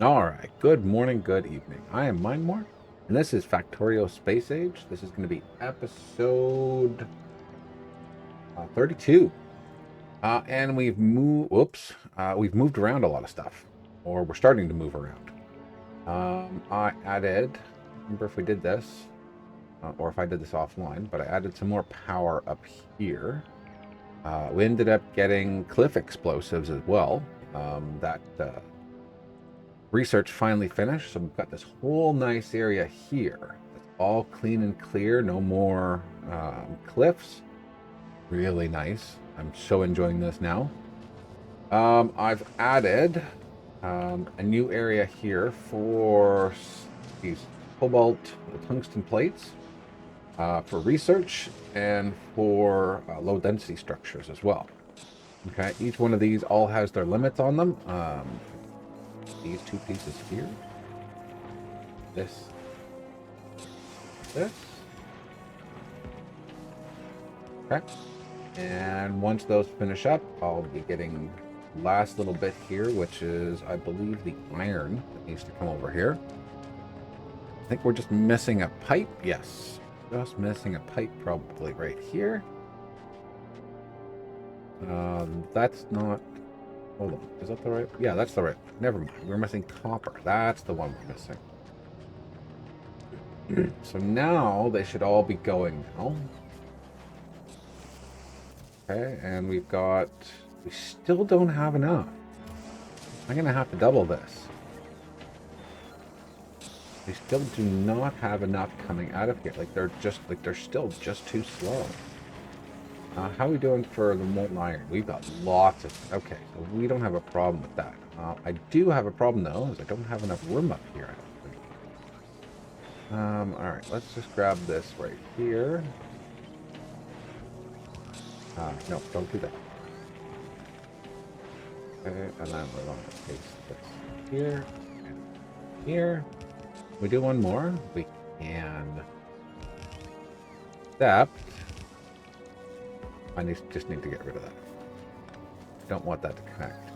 All right, good morning, good evening. I am Mindmore, and this is Factorio Spaceage. This is going to be episode 32. And we've moved around a lot of stuff, or we're starting to move around. I added, remember if we did this, or if I did this offline, but I added some more power up here. We ended up getting cliff explosives as well. That research finally finished, so we've got this whole nice area here. It's all clean and clear, no more cliffs. Really nice. I'm so enjoying this now. I've added a new area here for these cobalt tungsten plates for research and for low density structures as well. Okay, each one of these all has their limits on them. These two pieces here. This. Okay. And once those finish up, I'll be getting the last little bit here, which is, I believe, the iron that needs to come over here. I think we're just missing a pipe. Yes. Just missing a pipe probably right here. That's not... Hold on. Is that the right? Yeah, that's the right. Never mind. We're missing copper. That's the one we're missing. So now they should all be going now. Okay, and we still don't have enough. I'm gonna have to double this. We still do not have enough coming out of here. They're still just too slow. How are we doing for the molten iron? We've got lots of... Okay, so we don't have a problem with that. I do have a problem, though, is I don't have enough room up here, I don't think. Alright, let's just grab this right here. No, don't do that. Okay, and then we're going to paste this here and here. We do one more. We can... Except... I just need to get rid of that. Don't want that to connect.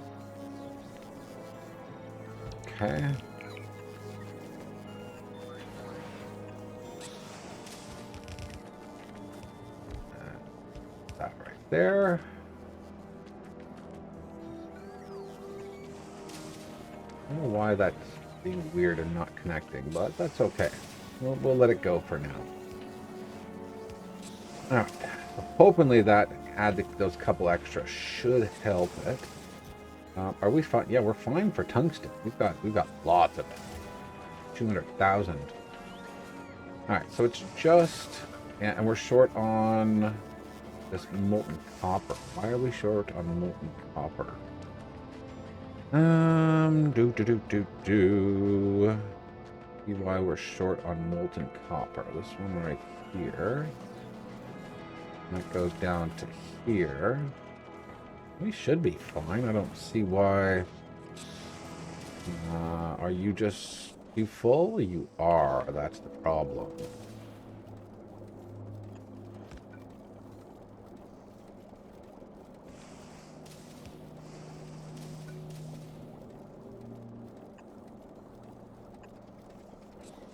Okay. That right there. I don't know why that's being weird and not connecting, but that's okay. We'll let it go for now. All right. Hopefully that those couple extra should help it. Are we fine? Yeah, we're fine for tungsten. We've got lots of it. 200,000. All right, so it's just, and we're short on this molten copper. Why are we short on molten copper? See why we're short on molten copper. This one right here. That goes down to here. We should be fine. I don't see why. Are you just too full? You are. That's the problem.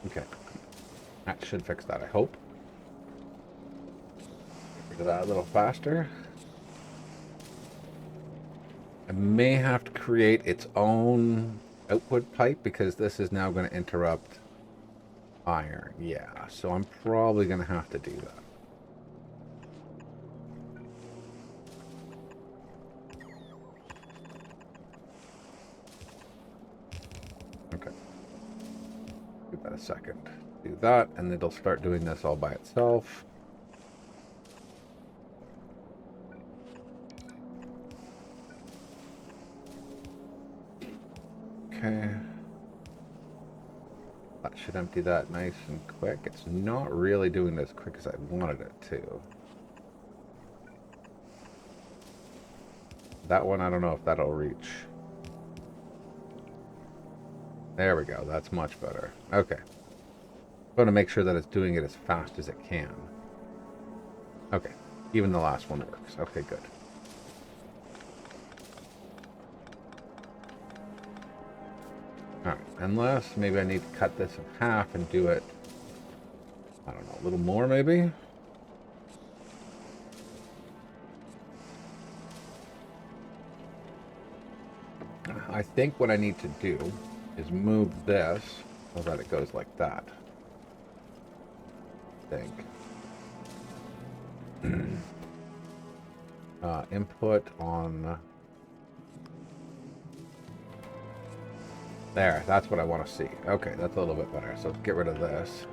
Okay. That should fix that, I hope. That a little faster. I may have to create its own output pipe because this is now going to interrupt iron. Yeah, so I'm probably going to have to do that. Okay. Give that a second. Do that, and it'll start doing this all by itself. Okay. That should empty that nice and quick. It's not really doing it as quick as I wanted it to. That one, I don't know if that'll reach. There we go. That's much better. Okay. I'm going to make sure that it's doing it as fast as it can. Okay. Even the last one works. Okay, good. All right, unless maybe I need to cut this in half and do it, I don't know, a little more maybe? I think what I need to do is move this so that it goes like that. I think. Input on... There, that's what I want to see. Okay, that's a little bit better. So let's get rid of this.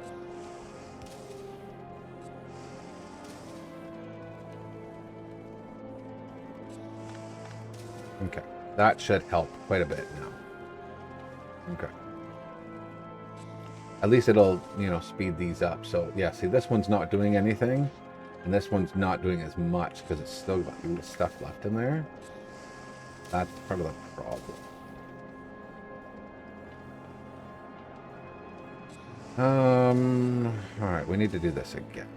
Okay, that should help quite a bit now. Okay. At least it'll, you know, speed these up. So yeah, see, this one's not doing anything, and this one's not doing as much because it's still got stuff left in there. That's part of the problem. All right, we need to do this again.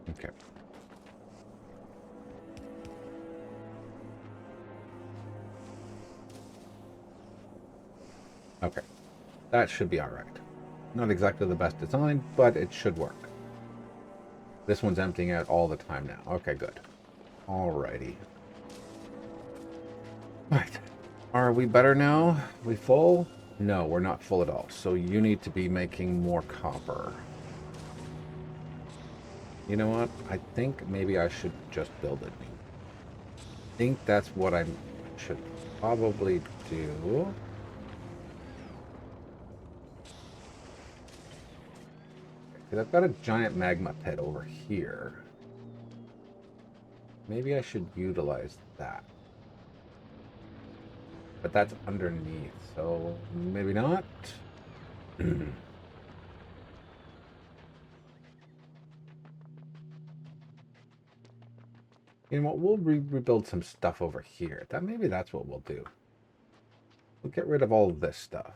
Okay. Okay. That should be all right. Not exactly the best design, but it should work. This one's emptying out all the time now. Okay, good. Alrighty. Right. Are we better now? We full? No, we're not full at all. So you need to be making more copper. You know what? I think maybe I should just build it. I think that's what I should probably do. Because I've got a giant magma pit over here. Maybe I should utilize that. But that's underneath, so maybe not. You know what? We'll rebuild some stuff over here. Maybe that's what we'll do. We'll get rid of all of this stuff.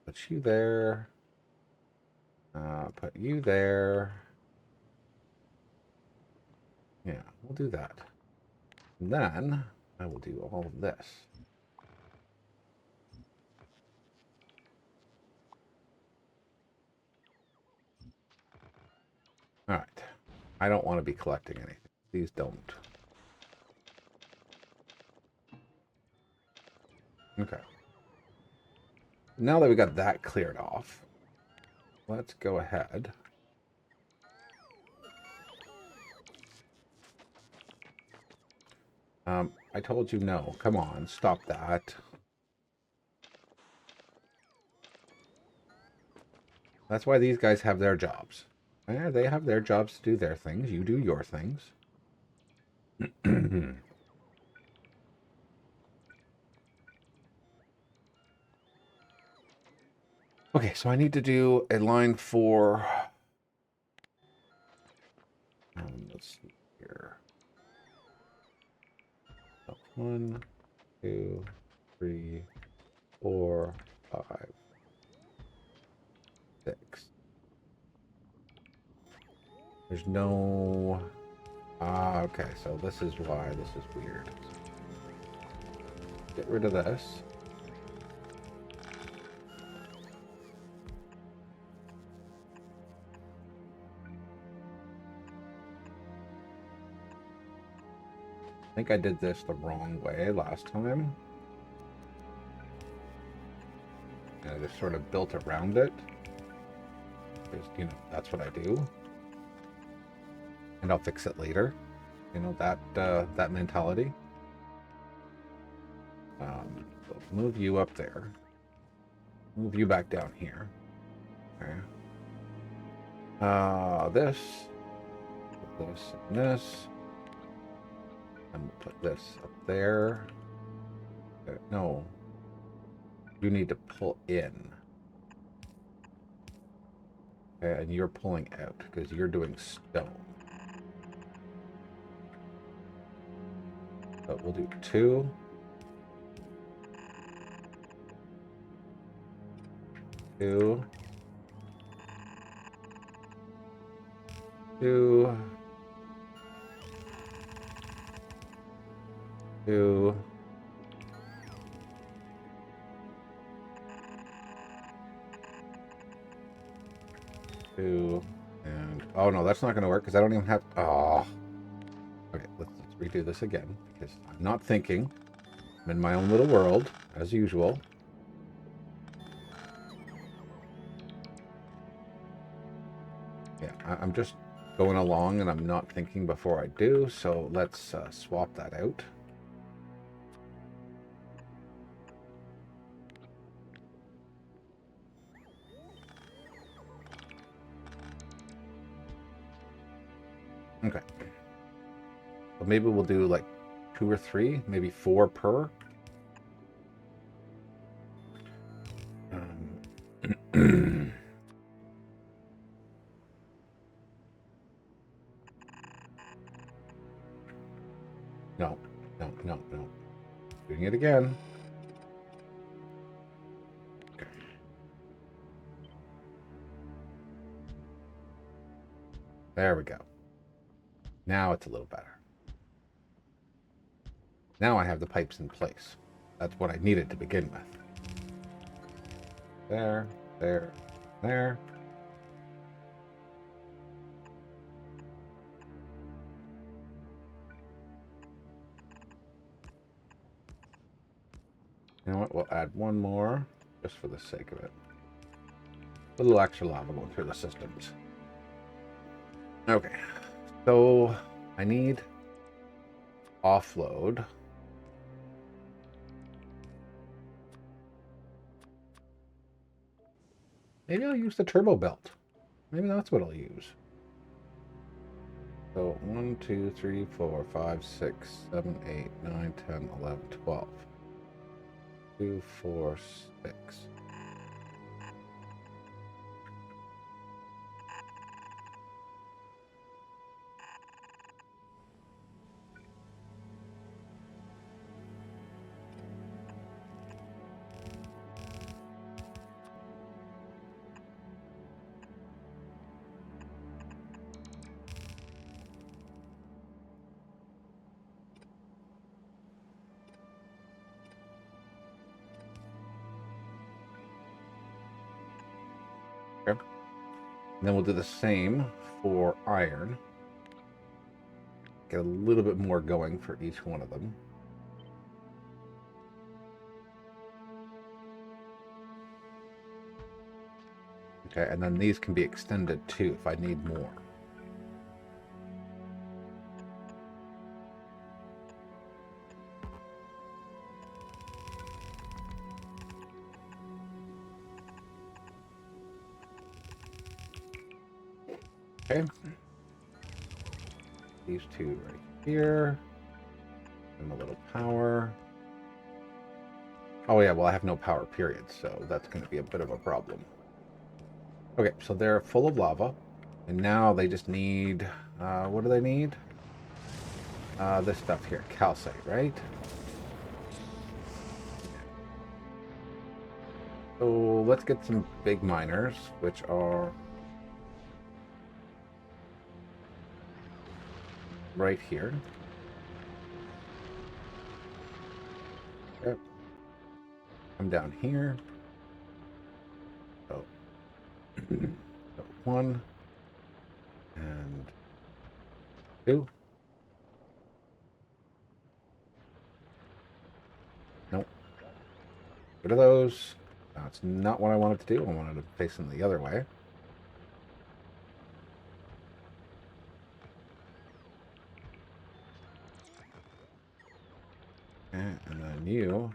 Put you there. Put you there. Yeah, we'll do that. And then I will do all of this. All right. I don't want to be collecting anything. Please don't. Okay. Now that we got that cleared off, let's go ahead. I told you no. Come on, stop that. That's why these guys have their jobs. Yeah, they have their jobs to do their things. You do your things. Okay, so I need to do a line for... let's see here. 1, 2, 3, 4, 5, 6. There's no... okay, so this is why this is weird. Get rid of this. I think I did this the wrong way last time. And I just sort of built around it. Because, you know, that's what I do. And I'll fix it later. You know, that mentality. So move you up there. Move you back down here. Okay. This and this. And we'll put this up there. No. You need to pull in. Okay, and you're pulling out because you're doing stone. So we'll do 2. 2, 2, 2, 2, and oh no, that's not going to work because I don't even have. Oh, okay. Let's redo this again because I'm not thinking. I'm in my own little world as usual. Yeah, I'm just going along and I'm not thinking before I do. So let's swap that out. Okay. So maybe we'll do like 2 or 3, maybe 4 per. No, no, no, no. Doing it again. Okay. There we go. Now it's a little better. Now I have the pipes in place. That's what I needed to begin with. There, there, there. You know what? We'll add one more just for the sake of it. A little extra lava going through the systems. Okay. So I need offload. Maybe I'll use the turbo belt. Maybe that's what I'll use. So 1, 2, 3, 4, 5, 6, 7, 8, 9, 10, 11, 12. 2, 4, 6. Okay. And then we'll do the same for iron. Get a little bit more going for each one of them. Okay, and then these can be extended too if I need more. Okay. These two right here. And a little power. Oh yeah, well I have no power period, so that's going to be a bit of a problem. Okay, so they're full of lava. And now they just need, what do they need? This stuff here, calcite, right? So let's get some big miners, which are right here. Yep. Come down here. So, so 1 and 2. Nope. Rid of those. That's not what I wanted to do. I wanted to face them the other way. And then you.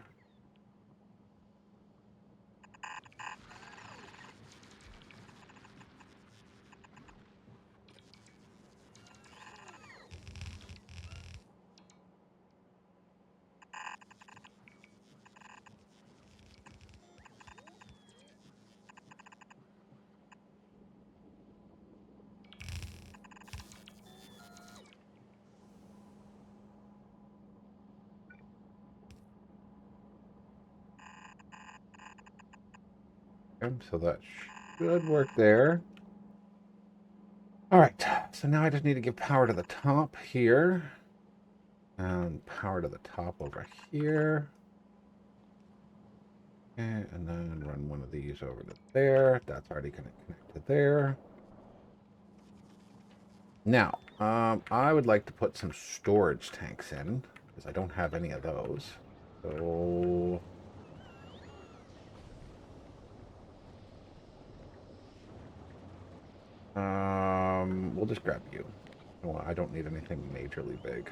Okay, so that should work there. All right, so now I just need to give power to the top here. And power to the top over here. Okay, and then run one of these over to there. That's already going to connect to there. Now, I would like to put some storage tanks in, because I don't have any of those. So... we'll just grab you. Well, I don't need anything majorly big.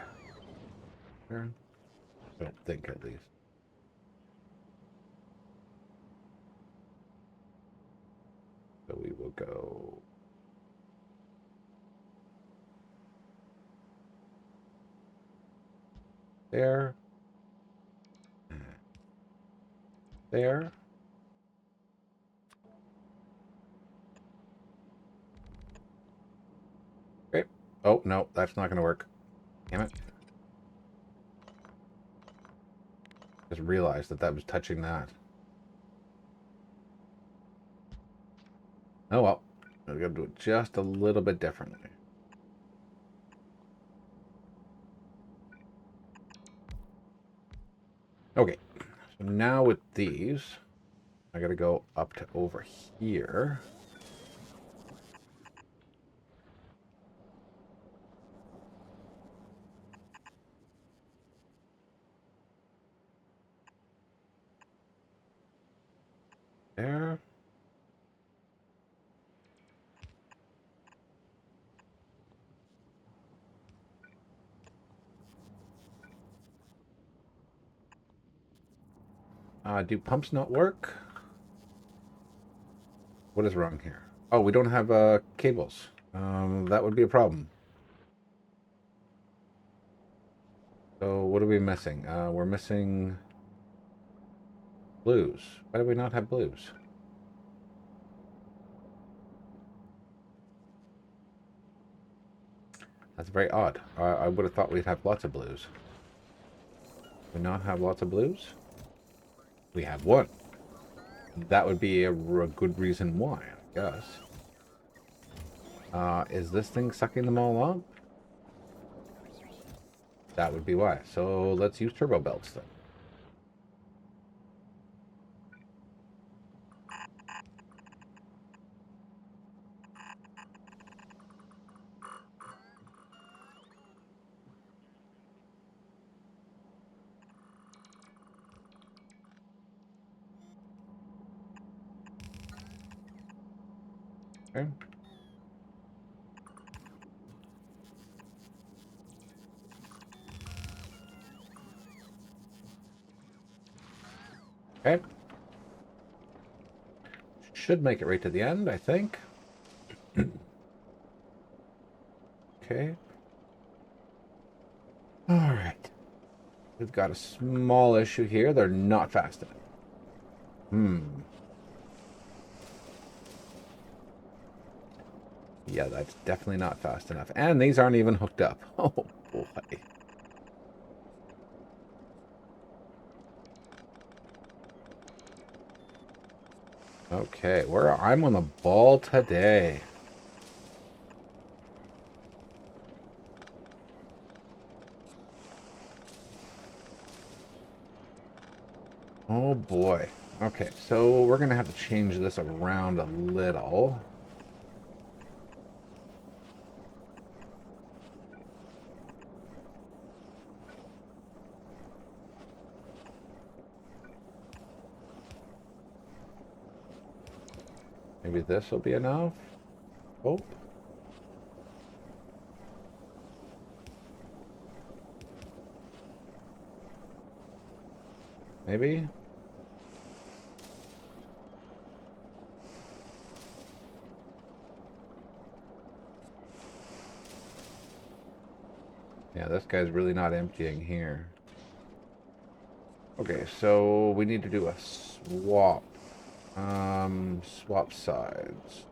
There. I don't think, at least. So we will go... there. There. Okay. Oh, no, that's not going to work. Damn it. Just realized that that was touching that. Oh, well. I'm going to do it just a little bit differently. Okay. So now with these, I got to go up to over here. There. Do pumps not work? What is wrong here? Oh, we don't have cables. That would be a problem. So what are we missing? We're missing blues. Why do we not have blues? That's very odd. I would have thought we'd have lots of blues. We not have lots of blues? We have one. That would be a good reason why, I guess. Is this thing sucking them all up? That would be why. So let's use turbo belts then. Okay. Okay. Should make it right to the end, I think. Okay. All right. We've got a small issue here. They're not fast enough. Yeah, that's definitely not fast enough. And these aren't even hooked up. Oh, boy. Okay, I'm on the ball today. Oh boy. Okay, so we're gonna have to change this around a little. Maybe this will be enough. Oh. Maybe. Yeah, this guy's really not emptying here. Okay, so we need to do a swap. Swap sides.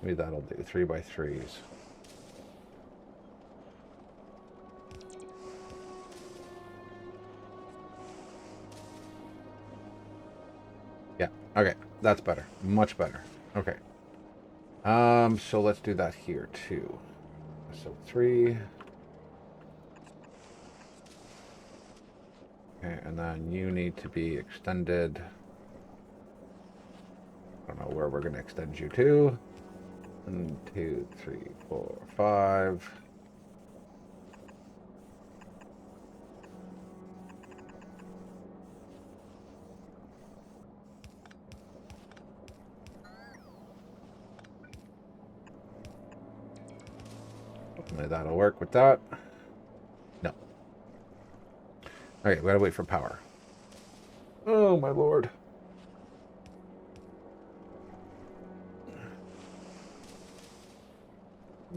Maybe that'll do 3x3s. Yeah, okay, that's better. Much better. Okay. So let's do that here too. So 3. Okay, and then you need to be extended. I don't know where we're gonna extend you to. 1, 2, 3, 4, 5. Hopefully that'll work with that. No. Okay, we gotta wait for power. Oh my lord.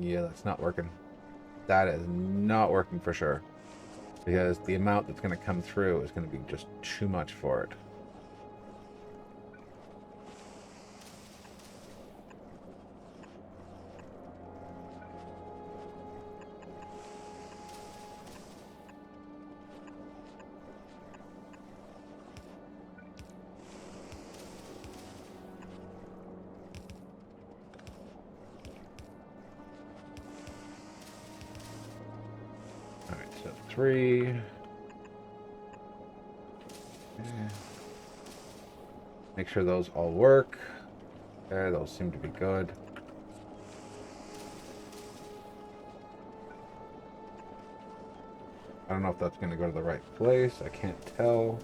Yeah, that's not working. That is not working for sure. Because the amount that's going to come through is going to be just too much for it. Alright, so 3. Okay. Make sure those all work. Okay, those seem to be good. I don't know if that's going to go to the right place. I can't tell.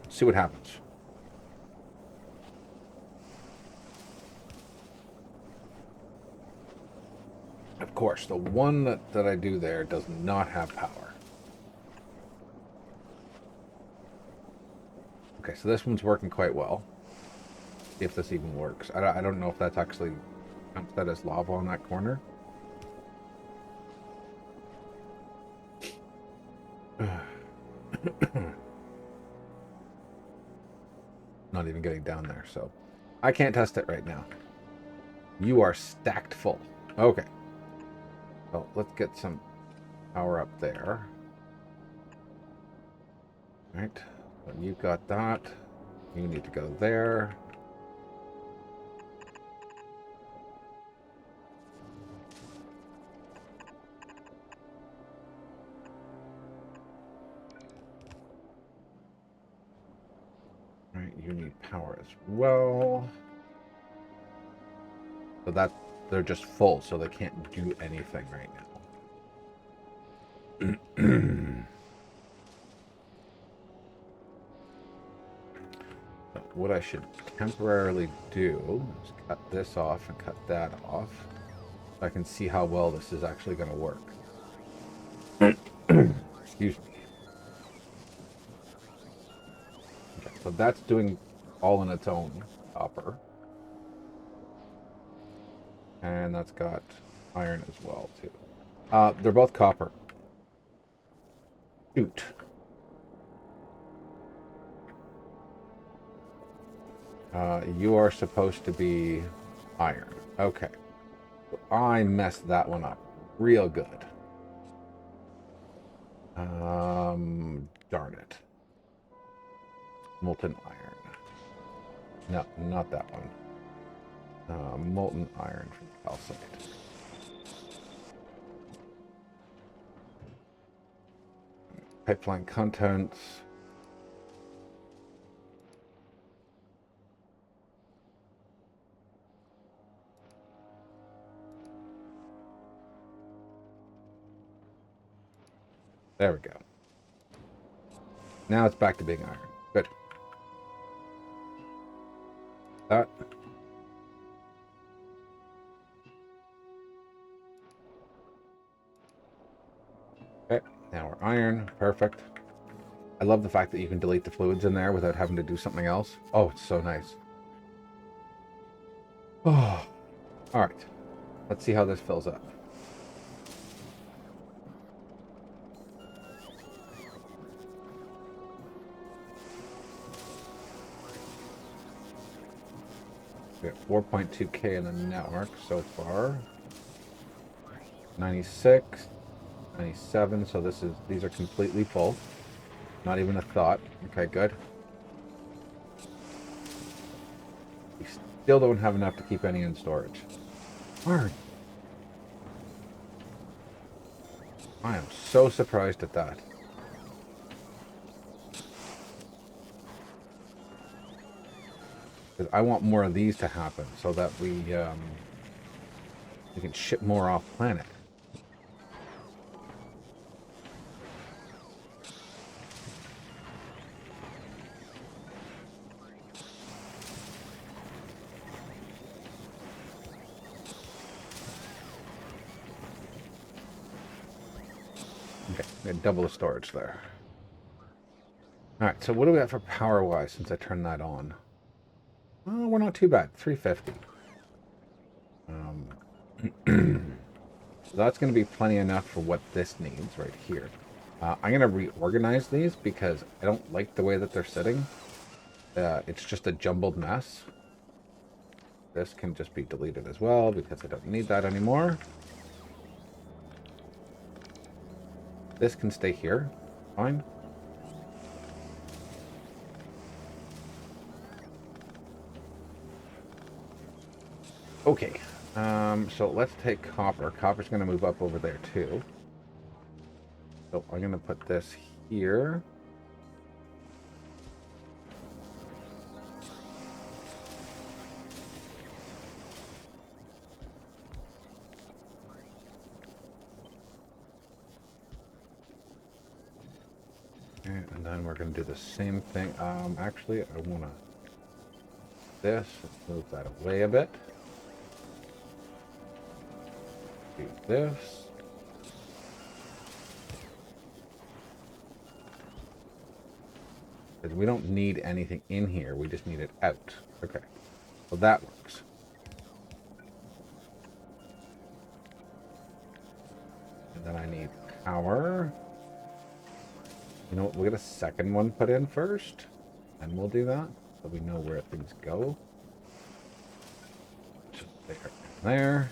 See what happens. Of course, the one that I do there does not have power. Okay, so this one's working quite well. See if this even works. I don't know if that's actually counts that as lava on that corner. Not even getting down there, so I can't test it right now. You are stacked full. Okay. Well, let's get some power up there. All right. So you've got that. You need to go there. All right, you need power as well. So that they're just full, so they can't do anything right now. So what I should temporarily do is cut this off and cut that off. So I can see how well this is actually going to work. Excuse me. Okay, so that's doing all on its own copper. And that's got iron as well, too. They're both copper. Shoot. You are supposed to be iron. Okay. So I messed that one up real good. Darn it. Molten iron. No, not that one. Molten iron from calcite. Pipeline contents. There we go. Now it's back to being iron. Good. That. Okay, now we're iron. Perfect. I love the fact that you can delete the fluids in there without having to do something else. Oh, it's so nice. Oh, all right. Let's see how this fills up. We got 4.2K in the network so far. 96, 97. So these are completely full. Not even a thought. Okay, good. Still don't have enough to keep any in storage. Darn. I am so surprised at that. Because I want more of these to happen so that we can ship more off planet. Okay, we had double the storage there. All right, so what do we got for power-wise since I turned that on? Oh, we're not too bad. 350. So that's going to be plenty enough for what this needs right here. I'm going to reorganize these because I don't like the way that they're sitting. It's just a jumbled mess. This can just be deleted as well because I don't need that anymore. This can stay here. Fine. Okay. So let's take copper. Copper's going to move up over there too. So I'm going to put this here. And then we're going to do the same thing. Actually, I want to this. Let's move that away a bit. Do this. Because we don't need anything in here. We just need it out. Okay. Well, that works. And then I need power. You know what? We'll get a second one put in first. And we'll do that. So we know where things go. Just there.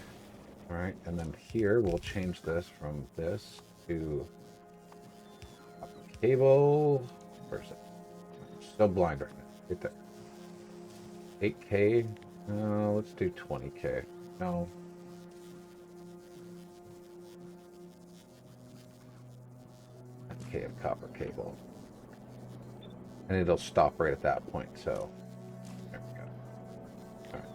All right. And then here we'll change this from this to cable. Where's it? So blind right now. Right there. 8K. Let's do 20K. No. Of copper cable. And it'll stop right at that point. So there we go. All right.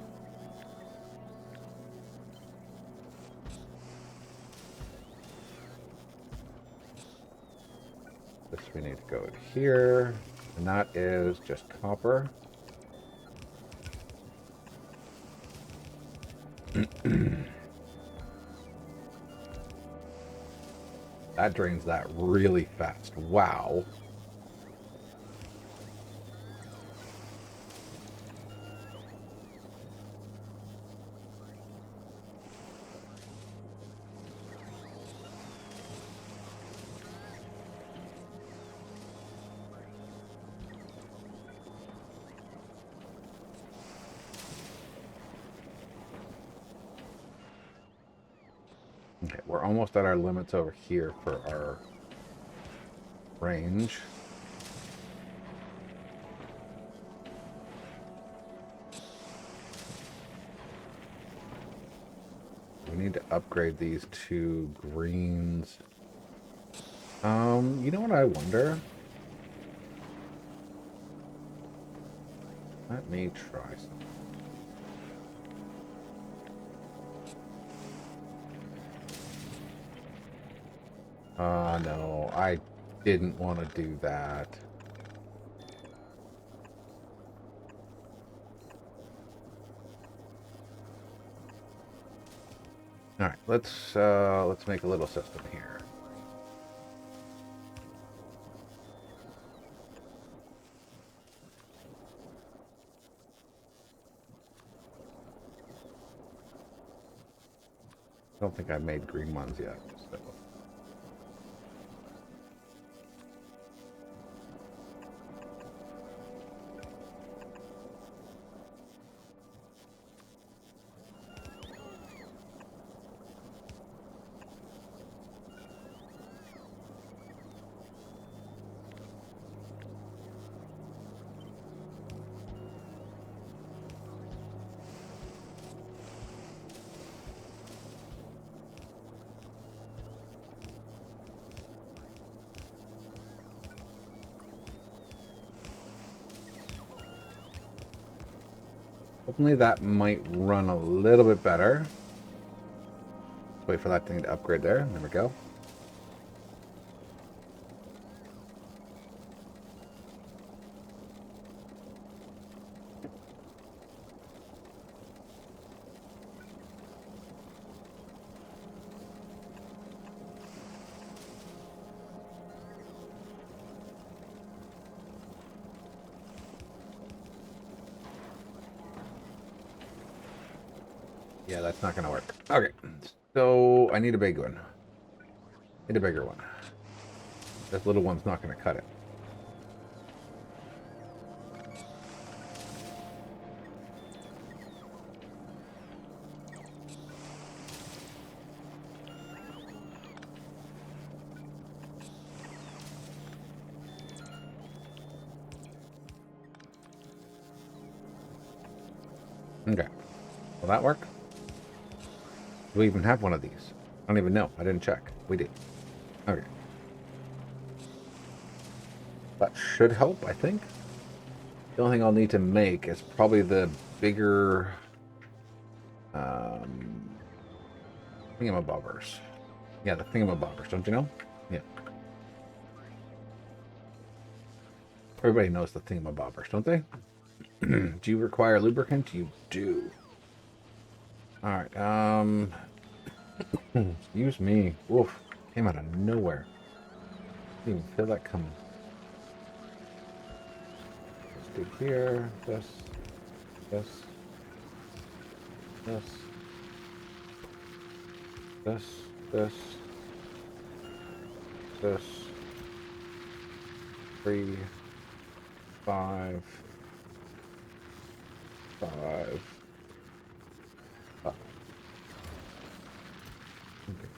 This we need to go here. And that is just copper. That drains that really fast. Wow. Okay, we're almost at our limits over here for our range. We need to upgrade these to greens. You know what I wonder? Let me try something. No, I didn't want to do that. All right, let's make a little system here. I don't think I made green ones yet. So. Hopefully that might run a little bit better. Wait for that thing to upgrade there. There we go. Yeah, that's not going to work. Okay, so I need a big one. Need a bigger one. This little one's not going to cut it. Okay, will that work? Do we even have one of these? I don't even know. I didn't check. We do. Okay. That should help, I think. The only thing I'll need to make is probably the bigger thingamabobbers. Yeah, the thingamabobbers, don't you know? Yeah. Everybody knows the thingamabobbers, don't they? Do you require lubricant? You do. Alright, excuse me. Oof. Came out of nowhere. Didn't even feel that coming. Let's dig here. This. This. This. This. This. This. 3. 5. 5. Oh. Okay.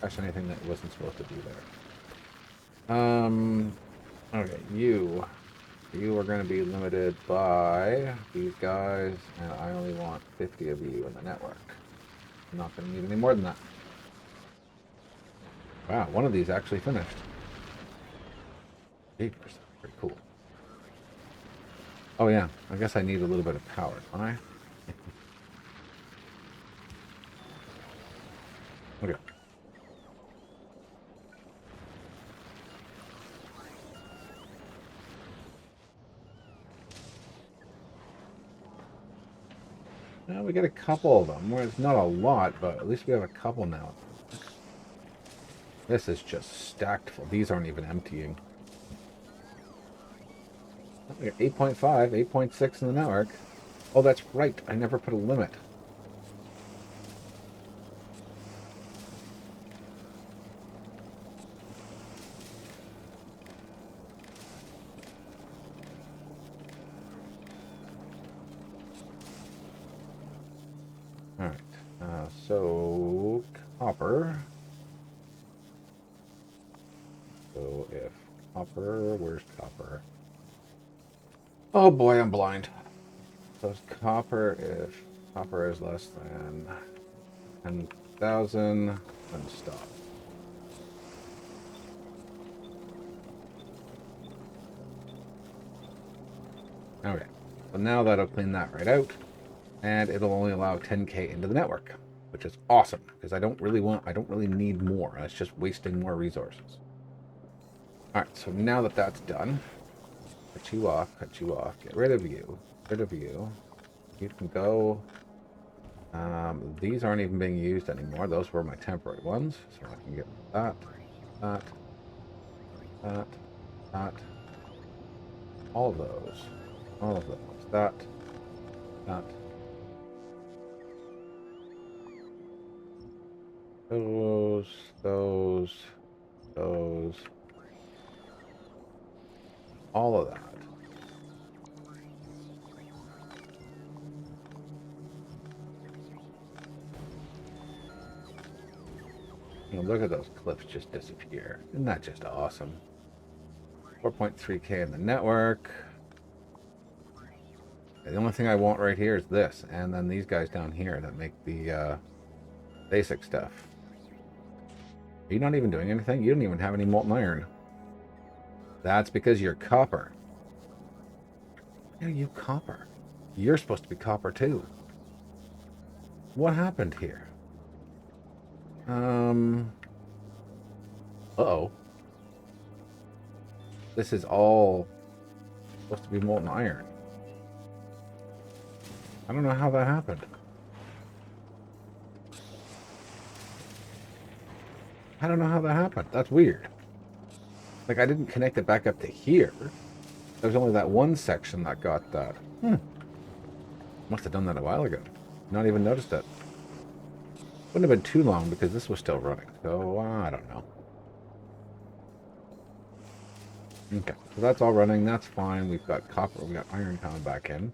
Actually, anything that wasn't supposed to be there. Okay, you are going to be limited by these guys, and I only want 50 of you in the network. I'm not going to need any more than that. Wow, one of these actually finished. 8%, pretty cool. Oh yeah, I guess I need a little bit of power, don't I? Okay. Now we get a couple of them. Well, it's not a lot, but at least we have a couple now. This is just stacked full. These aren't even emptying. 8.5, 8.6 in the network. Oh, that's right. I never put a limit. Alright. So, copper. So, if copper... Where's copper? Oh boy, I'm blind. So it's copper if copper is less than 10,000, then stop. Okay, so now that'll clean that right out, and it'll only allow 10k into the network, which is awesome because I don't really need more. It's just wasting more resources. All right, so now that that's done, cut you off, get rid of you, You can go. These aren't even being used anymore. Those were my temporary ones, so I can get that, all of those, that. Those, all of that. You know, look at those clips just disappear. Isn't that just awesome? 4.3k in the network. The only thing I want right here is this, and then these guys down here that make the basic stuff. Are you not even doing anything? You don't even have any molten iron. That's because you're copper. Yeah, you copper. you're supposed to be copper too. What happened here? Uh-oh. This is all supposed to be molten iron. I don't know how that happened. I don't know how that happened. That's weird. Like, I didn't connect it back up to here. There's only that one section that got that. Must have done that a while ago. Not even noticed it. Wouldn't have been too long because this was still running. So, I don't know. Okay, so that's all running. That's fine. We've got copper. We've got iron coming back in,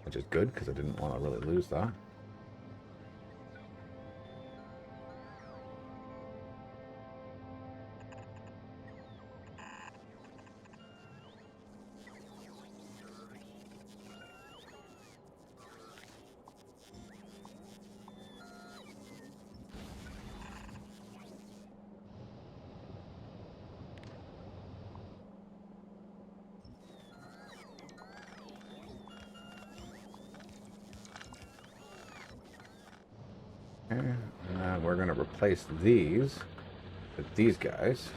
which is good because I didn't want to really lose that. And we're going to replace these with these guys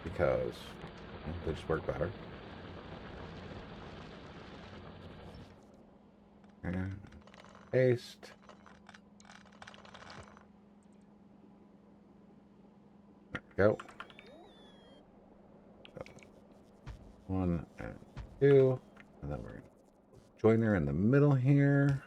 because they just work better. And paste. There we go. So 1 and 2. And then we're going to join her in the middle here.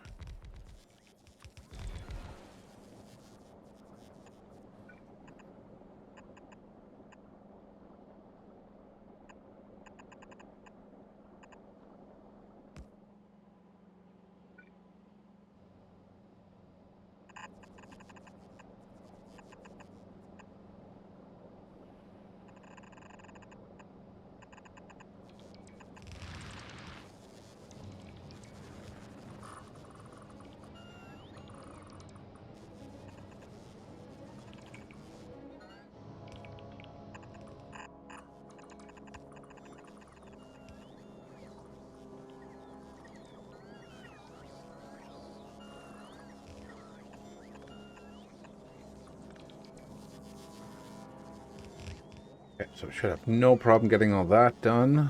Okay, so we should have no problem getting all that done.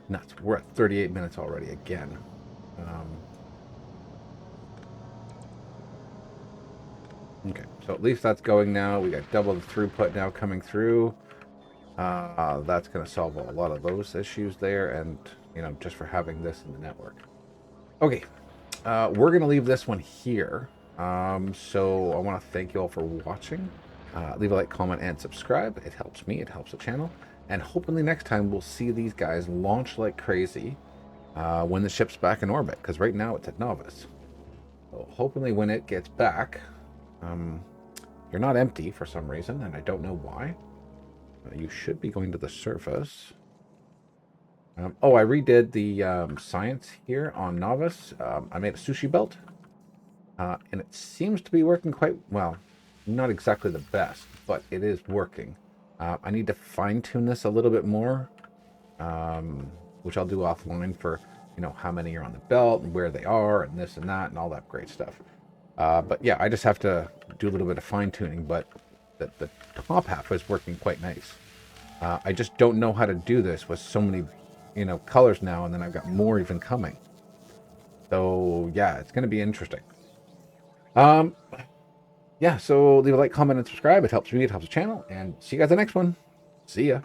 Nuts. We're at 38 minutes already again. Okay, so at least that's going now. We got double the throughput now coming through. That's going to solve a lot of those issues there, and you know, just for having this in the network. Okay, we're going to leave this one here. So I want to thank you all for watching. Leave a like, comment, and subscribe. It helps me. It helps the channel. And hopefully next time we'll see these guys launch like crazy when the ship's back in orbit. Because right now it's at novice. So hopefully when it gets back, you're not empty for some reason, and I don't know why. You should be going to the surface. Oh, I redid the science here on novice. I made a sushi belt. And it seems to be working quite well. Not exactly the best, but it is working. I need to fine-tune this a little bit more, which I'll do offline for, you know, how many are on the belt and where they are and this and that and all that great stuff. But yeah, I just have to do a little bit of fine-tuning, but the top half is working quite nice. I just don't know how to do this with so many, you know, colors now, and then I've got more even coming. So yeah, it's going to be interesting. Yeah, so leave a like, comment, and subscribe. It helps me, it helps the channel, and see you guys in the next one. See ya.